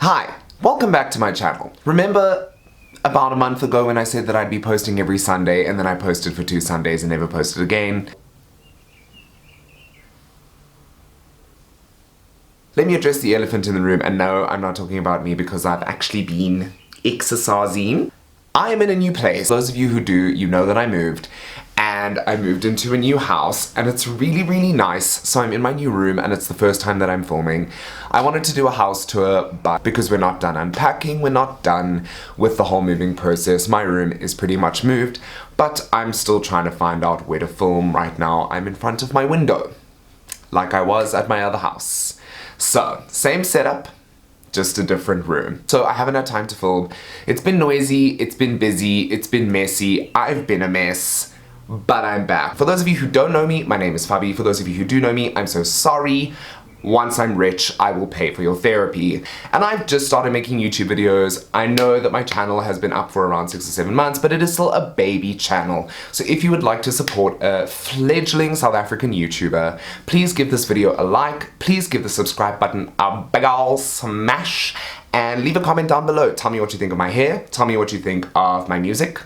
Hi, welcome back to my channel. Remember about a month ago when I said that I'd be posting every Sunday and then I posted for 2 Sundays and never posted again? Let me address the elephant in the room, and no, I'm not talking about me because I've actually been exercising. I am in a new place. Those of you who do, you know that I moved. And I moved into a new house and it's really, really nice. So I'm in my new room and it's the first time that I'm filming. I wanted to do a house tour, but because we're not done unpacking, we're not done with the whole moving process. My room is pretty much moved, but I'm still trying to find out where to film. Right now, I'm in front of my window, like I was at my other house. So, same setup, just a different room. So I haven't had time to film. It's been noisy, it's been busy, it's been messy, I've been a mess. But I'm back. For those of you who don't know me, my name is Fabi. For those of you who do know me, I'm so sorry. Once I'm rich, I will pay for your therapy. And I've just started making YouTube videos. I know that my channel has been up for around 6 or 7 months, but it is still a baby channel. So if you would like to support a fledgling South African YouTuber, please give this video a like, please give the subscribe button a big ol' smash, and leave a comment down below. Tell me what you think of my hair, tell me what you think of my music.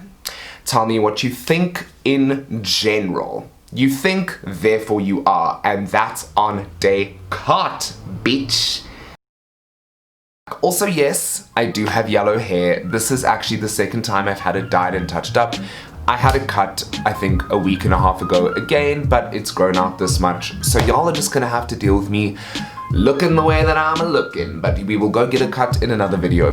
Tell me what you think in general. You think, therefore you are, and that's on Descartes, bitch. Also, yes, I do have yellow hair. This is actually the second time I've had it dyed and touched up. I had it cut, I think, a week and a half ago again, but it's grown out this much. So y'all are just gonna have to deal with me looking the way that I'm looking, but we will go get it cut in another video.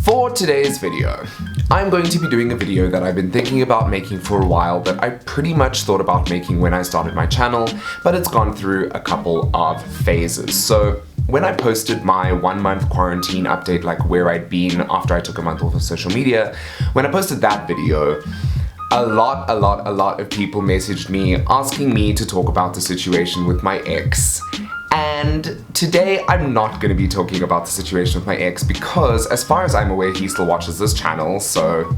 For today's video, I'm going to be doing a video that I've been thinking about making for a while, that I pretty much thought about making when I started my channel, but it's gone through a couple of phases. So when I posted my 1-month quarantine update, like where I'd been after I took a month off of social media, when I posted that video, a lot of people messaged me asking me to talk about the situation with my ex. And today I'm not going to be talking about the situation with my ex because, as far as I'm aware, he still watches this channel, so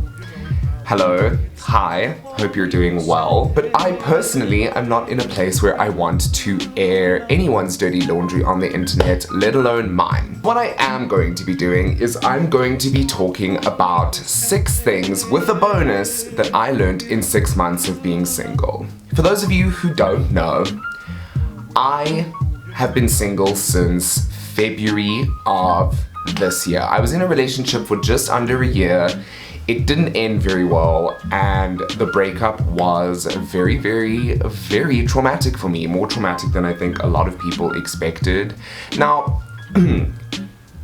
hello, hi, hope you're doing well. But I personally am not in a place where I want to air anyone's dirty laundry on the internet, let alone mine. What I am going to be doing is I'm going to be talking about 6 things with a bonus that I learned in 6 months of being single. For those of you who don't know, I have been single since February of this year. I was in a relationship for just under a year. It didn't end very well, and the breakup was very, very traumatic for me. More traumatic than I think a lot of people expected. Now,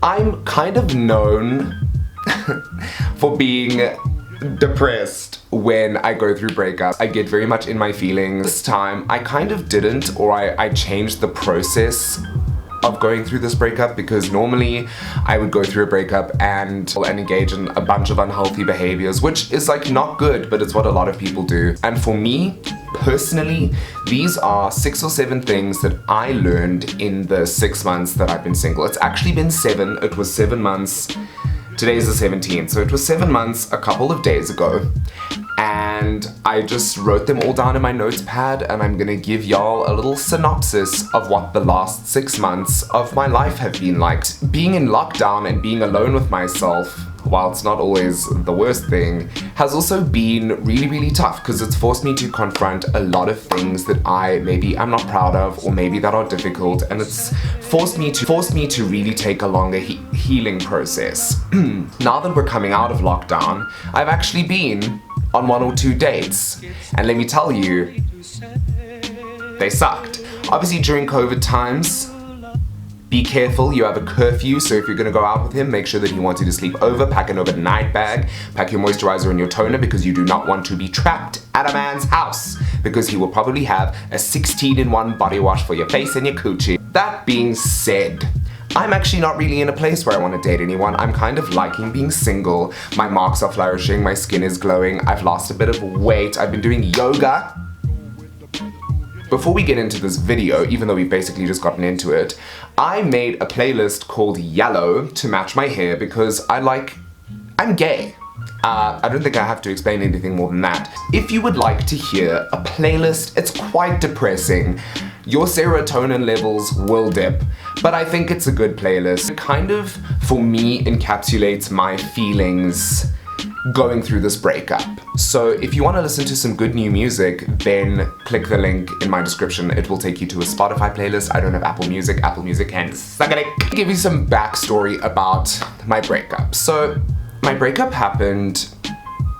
I'm kind of known for being depressed when I go through breakups. I get very much in my feelings. This time, I kind of didn't, or I changed the process of going through this breakup, because normally I would go through a breakup and engage in a bunch of unhealthy behaviors, which is like not good, but it's what a lot of people do. And for me, personally, these are 6 or 7 things that I learned in the 6 months that I've been single. It's actually been 7, it was 7 months. Today's the 17th, so it was 7 months a couple of days ago, and I just wrote them all down in my notes pad, and I'm gonna give y'all a little synopsis of what the last 6 months of my life have been like. Being in lockdown and being alone with myself, while it's not always the worst thing, has also been really tough, because it's forced me to confront a lot of things that maybe I'm not proud of, or maybe that are difficult, and it's forced me to really take a longer healing process. Now that we're coming out of lockdown, I've actually been on 1 or 2 dates, and let me tell you, they sucked. Obviously during COVID times, be careful, you have a curfew, so if you're gonna go out with him, make sure that he wants you to sleep over, pack an overnight bag, pack your moisturizer and your toner, because you do not want to be trapped at a man's house, because he will probably have a 16-in-1 body wash for your face and your coochie. That being said, I'm actually not really in a place where I want to date anyone. I'm kind of liking being single. My marks are flourishing, my skin is glowing, I've lost a bit of weight, I've been doing yoga. Before we get into this video, even though we've basically just gotten into it, I made a playlist called Yellow to match my hair because I'm gay. I don't think I have to explain anything more than that. If you would like to hear a playlist, it's quite depressing. your serotonin levels will dip. But I think it's a good playlist. It kind of, for me, encapsulates my feelings going through this breakup. So if you want to listen to some good new music, then click the link in my description. It will take you to a Spotify playlist. I don't have Apple Music. Apple Music can suck a dick. I'll give you some backstory about my breakup. So my breakup happened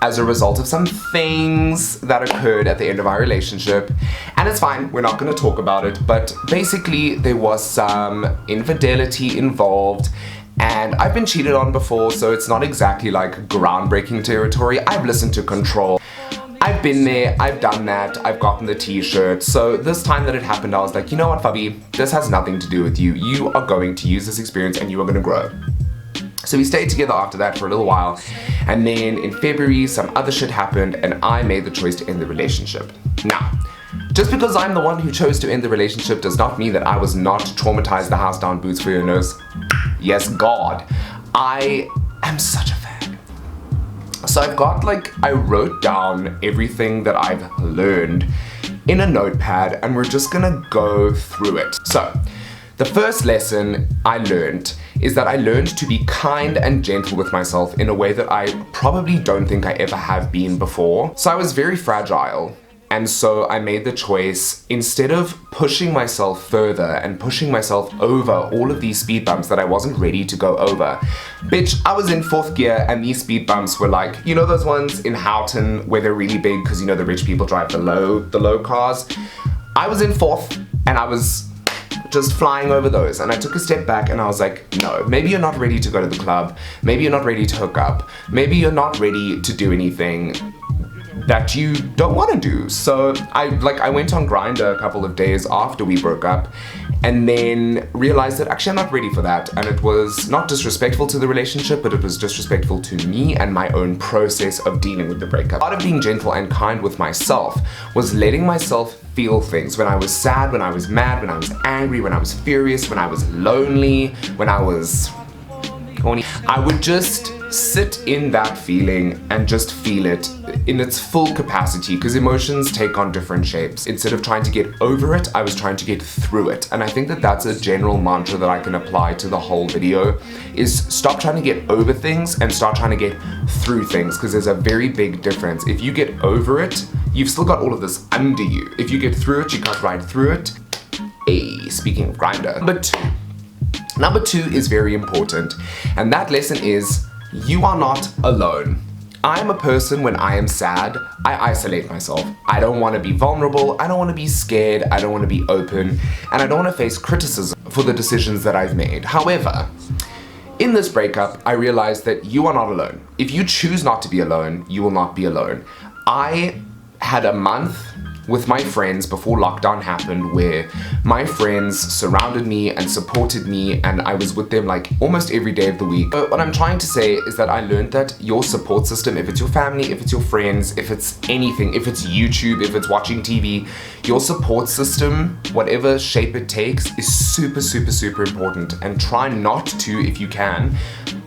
as a result of some things that occurred at the end of our relationship. And it's fine, we're not gonna talk about it, but basically there was some infidelity involved. And I've been cheated on before, so it's not exactly like groundbreaking territory. I've listened to Control. I've been there, I've done that, I've gotten the t-shirt. So this time that it happened, I was like, you know what, Fabi, this has nothing to do with you. You are going to use this experience and you are gonna grow. So we stayed together after that for a little while. And then in February, some other shit happened and I made the choice to end the relationship. Now, just because I'm the one who chose to end the relationship does not mean that I was not traumatized the house down, boots for your nose. Yes, God. I am such a fan. So I wrote down everything that I've learned in a notepad and we're just gonna go through it. So, the first lesson I learned is that I learned to be kind and gentle with myself in a way that I probably don't think I ever have been before. So I was very fragile. And so I made the choice, instead of pushing myself further and pushing myself over all of these speed bumps that I wasn't ready to go over. Bitch, I was in 4th gear and these speed bumps were like, you know those ones in Houghton where they're really big because you know the rich people drive the low cars? I was in 4th and I was just flying over those, and I took a step back and I was like, no, maybe you're not ready to go to the club, maybe you're not ready to hook up, maybe you're not ready to do anything that you don't want to do. So I went on Grindr a couple of days after we broke up and then realized that actually I'm not ready for that, and it was not disrespectful to the relationship, but it was disrespectful to me and my own process of dealing with the breakup. Part of being gentle and kind with myself was letting myself feel things. When I was sad, when I was mad, when I was angry, when I was furious, when I was lonely, when I was horny, I would just sit in that feeling and just feel it in its full capacity, because emotions take on different shapes. Instead of trying to get over it, I was trying to get through it. And I think that that's a general mantra that I can apply to the whole video, is stop trying to get over things and start trying to get through things, because there's a very big difference. If you get over it, you've still got all of this under you. If you get through it, you cut right through it. Hey, speaking of Grindr. Number two is very important, and that lesson is, you are not alone. I am a person, when I am sad, I isolate myself. I don't want to be vulnerable, I don't want to be scared, I don't want to be open, and I don't want to face criticism for the decisions that I've made. However, in this breakup, I realized that you are not alone. If you choose not to be alone, you will not be alone. I had a month with my friends before lockdown happened where my friends surrounded me and supported me, and I was with them like almost every day of the week. But what I'm trying to say is that I learned that your support system, if it's your family, if it's your friends, if it's anything, if it's YouTube, if it's watching TV, your support system, whatever shape it takes, is super, super, super important. And try not to, if you can,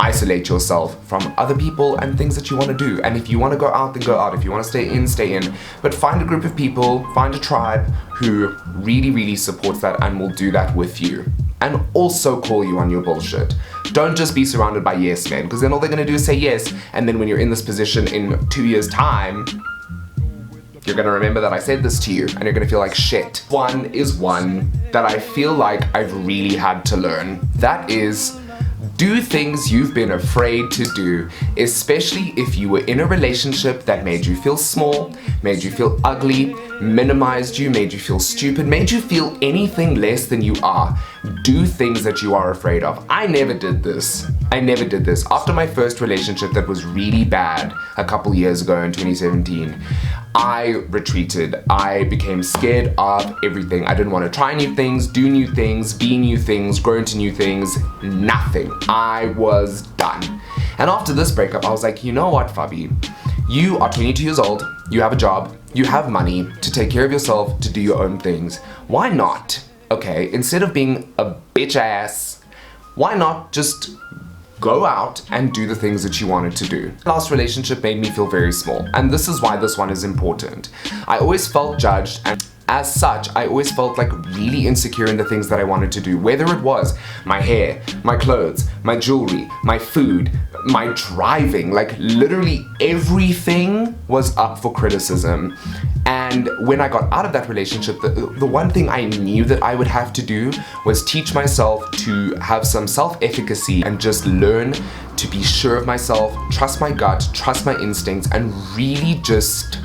isolate yourself from other people and things that you want to do. And if you want to go out, then go out. If you want to stay in, stay in. But find a group of people, find a tribe who really, really supports that and will do that with you. And also call you on your bullshit. Don't just be surrounded by yes men, because then all they're going to do is say yes, and then when you're in this position in 2 years' time, you're going to remember that I said this to you, and you're going to feel like shit. One is one that I feel like I've really had to learn. That is, do things you've been afraid to do, especially if you were in a relationship that made you feel small, made you feel ugly, minimized you, made you feel stupid, made you feel anything less than you are. Do things that you are afraid of. I never did this. After my first relationship that was really bad a couple years ago in 2017, I retreated. I became scared of everything. I didn't want to try new things, do new things, be new things, grow into new things, nothing. I was done. And after this breakup, I was like, you know what, Fabi? You are 22 years old, you have a job, you have money to take care of yourself, to do your own things. Why not? Okay, instead of being a bitch ass, why not just go out and do the things that you wanted to do? Last relationship made me feel very small, and this is why this one is important. I always felt judged, As such, I always felt like really insecure in the things that I wanted to do, whether it was my hair, my clothes, my jewelry, my food, my driving, like literally everything was up for criticism. And when I got out of that relationship, the one thing I knew that I would have to do was teach myself to have some self-efficacy and just learn to be sure of myself, trust my gut, trust my instincts, and really just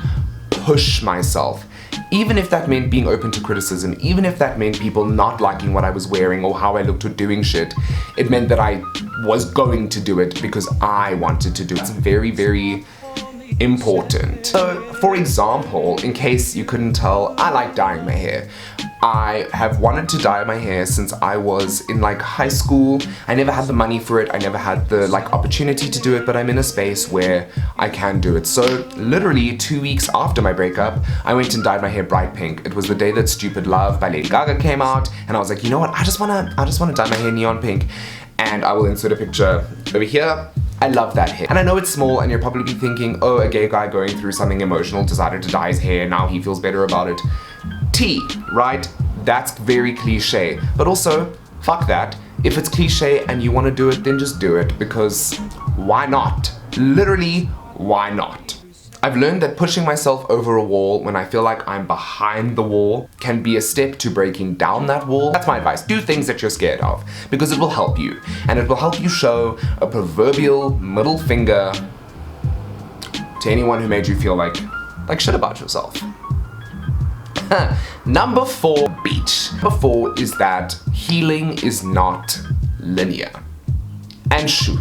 push myself. Even if that meant being open to criticism, even if that meant people not liking what I was wearing or how I looked or doing shit, it meant that I was going to do it because I wanted to do it. It's very, very important. So, for example, in case you couldn't tell, I like dyeing my hair. I have wanted to dye my hair since I was in like high school. I never had the money for it. I never had the like opportunity to do it, but I'm in a space where I can do it. So literally 2 weeks after my breakup, I went and dyed my hair bright pink. It was the day that Stupid Love by Lady Gaga came out, and I was like, you know what? I just wanna dye my hair neon pink. And I will insert a picture over here. I love that hair. And I know it's small and you're probably thinking, oh, a gay guy going through something emotional decided to dye his hair, now he feels better about it. T, right? That's very cliche. But also, fuck that. If it's cliche and you want to do it, then just do it, because why not? Literally, why not? I've learned that pushing myself over a wall when I feel like I'm behind the wall can be a step to breaking down that wall. That's my advice. Do things that you're scared of, because it will help you. And it will help you show a proverbial middle finger to anyone who made you feel like shit about yourself. Number 4, beach. Number 4 is that healing is not linear. And shoot,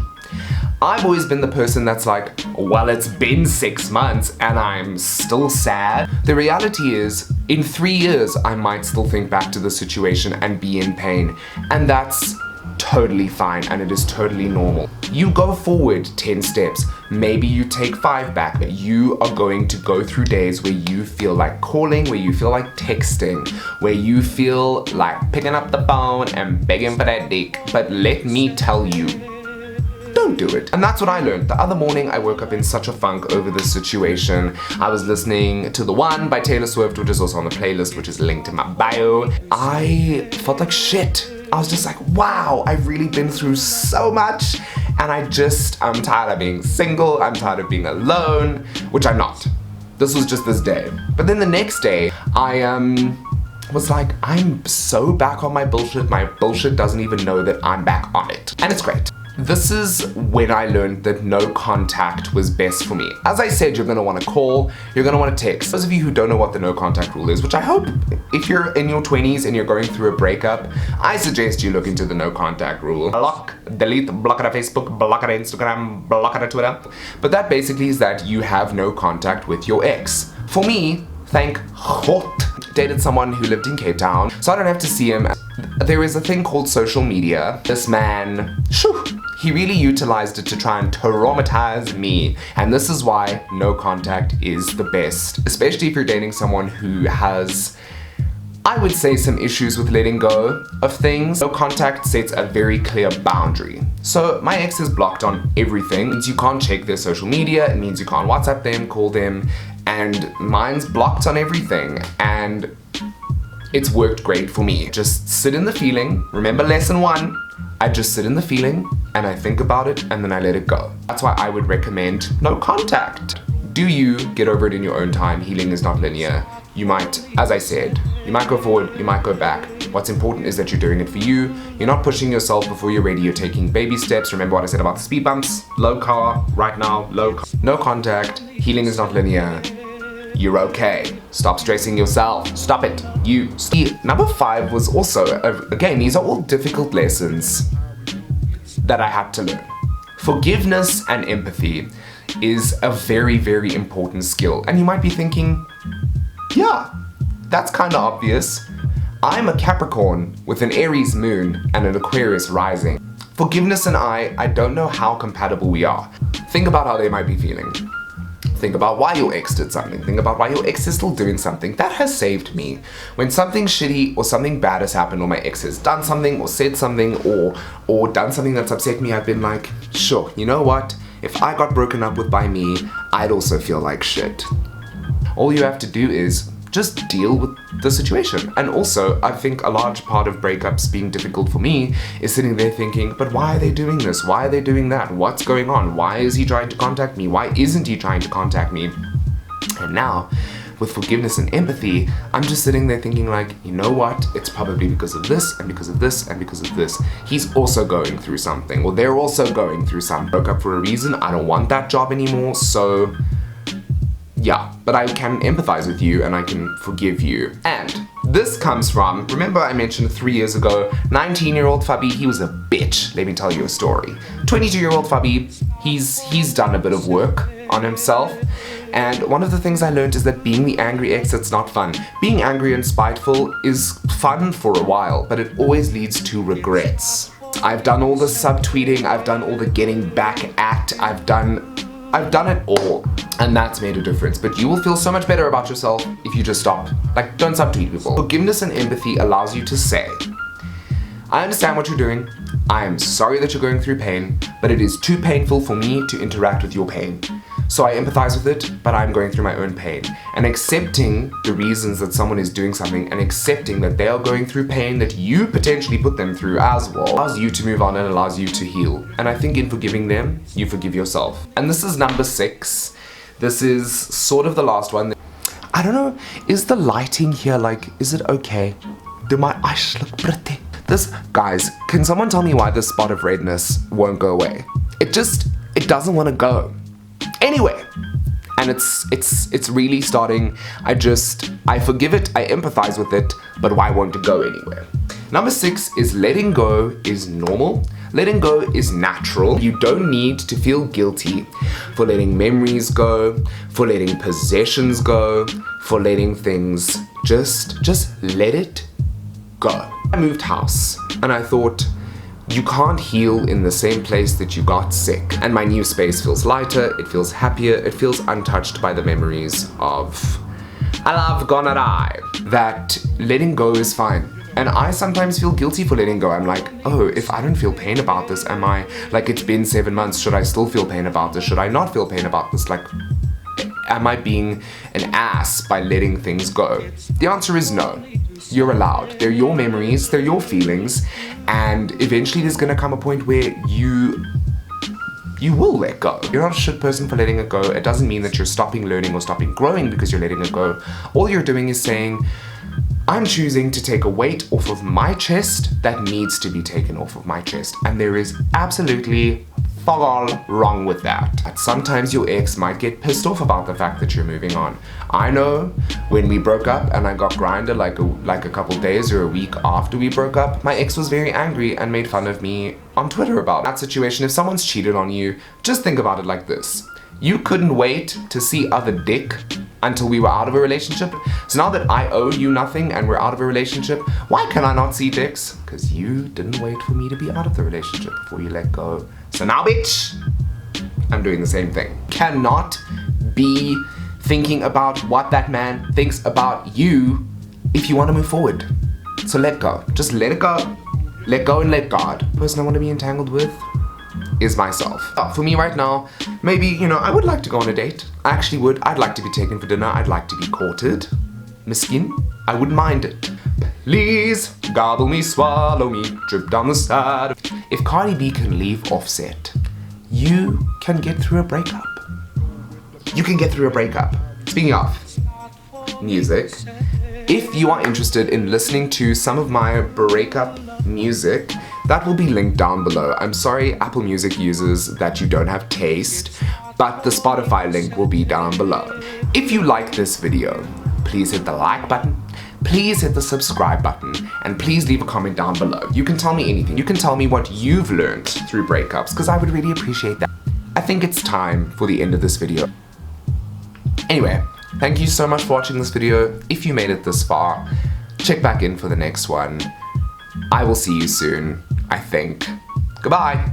I've always been the person that's like, well, it's been 6 months and I'm still sad. The reality is, in 3 years, I might still think back to the situation and be in pain. And that's totally fine, and it is totally normal. You go forward 10 steps, maybe you take 5 back, but you are going to go through days where you feel like calling, where you feel like texting, where you feel like picking up the phone and begging for that dick. But let me tell you, don't do it. And that's what I learned. The other morning I woke up in such a funk over this situation. I was listening to The One by Taylor Swift, which is also on the playlist, which is linked in my bio. I felt like shit. I was just like, wow, I've really been through so much, and I'm tired of being single, I'm tired of being alone, which I'm not. This was just this day. But then the next day, I was like, I'm so back on my bullshit doesn't even know that I'm back on it. And it's great. This is when I learned that no contact was best for me. As I said, you're gonna wanna call, you're gonna wanna text. Those of you who don't know what the no contact rule is, which I hope if you're in your 20s and you're going through a breakup, I suggest you look into the no contact rule. Block, delete, block it on Facebook, block it on Instagram, block it on Twitter. But that basically is that you have no contact with your ex. For me, thank God, dated someone who lived in Cape Town, so I don't have to see him. There is a thing called social media. This man, he really utilized it to try and traumatize me. And this is why no contact is the best, especially if you're dating someone who has, I would say, some issues with letting go of things. No contact sets a very clear boundary. So my ex is blocked on everything. It means you can't check their social media, it means you can't WhatsApp them, call them, and mine's blocked on everything. And it's worked great for me. Just sit in the feeling. Remember lesson 1, I just sit in the feeling and I think about it and then I let it go. That's why I would recommend no contact. Do you get over it in your own time? Healing is not linear. You might, as I said, you might go forward, you might go back. What's important is that you're doing it for you. You're not pushing yourself before you're ready. You're taking baby steps. Remember what I said about the speed bumps? Low car, right now, low car. No contact, healing is not linear. You're okay. Stop stressing yourself. Stop it. Number 5 was also, again, these are all difficult lessons that I had to learn. Forgiveness and empathy is a very, very important skill. And you might be thinking, yeah, that's kind of obvious. I'm a Capricorn with an Aries moon and an Aquarius rising. Forgiveness and I don't know how compatible we are. Think about how they might be feeling. Think about why your ex did something. Think about why your ex is still doing something. That has saved me. When something shitty or something bad has happened, or my ex has done something or said something or done something that's upset me, I've been like, sure, you know what? If I got broken up with by me, I'd also feel like shit. All you have to do is just deal with the situation. And also, I think a large part of breakups being difficult for me is sitting there thinking, but why are they doing this? Why are they doing that? What's going on? Why is he trying to contact me? Why isn't he trying to contact me? And now, with forgiveness and empathy, I'm just sitting there thinking like, you know what? It's probably because of this, and because of this, and because of this. He's also going through something, or they're also going through something. Broke up for a reason. I don't want that job anymore, so yeah, but I can empathize with you and I can forgive you. And this comes from, remember I mentioned 3 years ago, 19-year-old Fubby, he was a bitch. Let me tell you a story. 22-year-old Fubby, he's done a bit of work on himself. And one of the things I learned is that being the angry ex, it's not fun. Being angry and spiteful is fun for a while, but it always leads to regrets. I've done all the subtweeting, I've done all the getting back at, I've done it all, and that's made a difference. But you will feel so much better about yourself if you just stop. Like, don't subtweet people. Forgiveness and empathy allows you to say, I understand what you're doing. I am sorry that you're going through pain, but it is too painful for me to interact with your pain. So I empathize with it, but I'm going through my own pain. And accepting the reasons that someone is doing something and accepting that they are going through pain that you potentially put them through as well allows you to move on and allows you to heal. And I think in forgiving them, you forgive yourself. And this is number 6. This is sort of the last one. I don't know, is the lighting here like, is it okay? Do my eyes look pretty? Guys, can someone tell me why this spot of redness won't go away? It doesn't want to go. Anyway, and it's really starting. I forgive it, I empathize with it, but why won't it go anywhere? Number 6 is letting go is normal. Letting go is natural. You don't need to feel guilty for letting memories go, for letting possessions go, for letting things just let it go. I moved house and I thought, you can't heal in the same place that you got sick. And my new space feels lighter, it feels happier, it feels untouched by the memories of a love gone awry. That letting go is fine. And I sometimes feel guilty for letting go. I'm like, oh, if I don't feel pain about this, am I, like, it's been 7 months, should I still feel pain about this? Should I not feel pain about this? Like, am I being an ass by letting things go? The answer is no. You're allowed. They're your memories, they're your feelings, and eventually there's gonna come a point where you will let go. You're not a shit person for letting it go. It doesn't mean that you're stopping learning or stopping growing because you're letting it go. All you're doing is saying, I'm choosing to take a weight off of my chest that needs to be taken off of my chest. And there is absolutely fuck all wrong with that. But sometimes your ex might get pissed off about the fact that you're moving on. I know when we broke up and I got grinded like a couple days or a week after we broke up, my ex was very angry and made fun of me on Twitter about that situation. If someone's cheated on you, just think about it like this. You couldn't wait to see other dick until we were out of a relationship. So now that I owe you nothing and we're out of a relationship, why can I not see dicks? Because you didn't wait for me to be out of the relationship before you let go. So now, bitch, I'm doing the same thing. Cannot be thinking about what that man thinks about you if you want to move forward. So let go. Just let it go. Let go and let God. The person I want to be entangled with is myself. For me right now, maybe, I would like to go on a date. I actually would. I'd like to be taken for dinner. I'd like to be courted. Miskin. I wouldn't mind it. Please, gobble me, swallow me, drip down the side. If Cardi B can leave Offset, you can get through a breakup. You can get through a breakup. Speaking of music, if you are interested in listening to some of my breakup music, that will be linked down below. I'm sorry, Apple Music users, that you don't have taste, but the Spotify link will be down below. If you like this video, please hit the like button, please hit the subscribe button, and please leave a comment down below. You can tell me anything. You can tell me what you've learned through breakups, because I would really appreciate that. I think it's time for the end of this video. Anyway, thank you so much for watching this video. If you made it this far, check back in for the next one. I will see you soon, I think. Goodbye.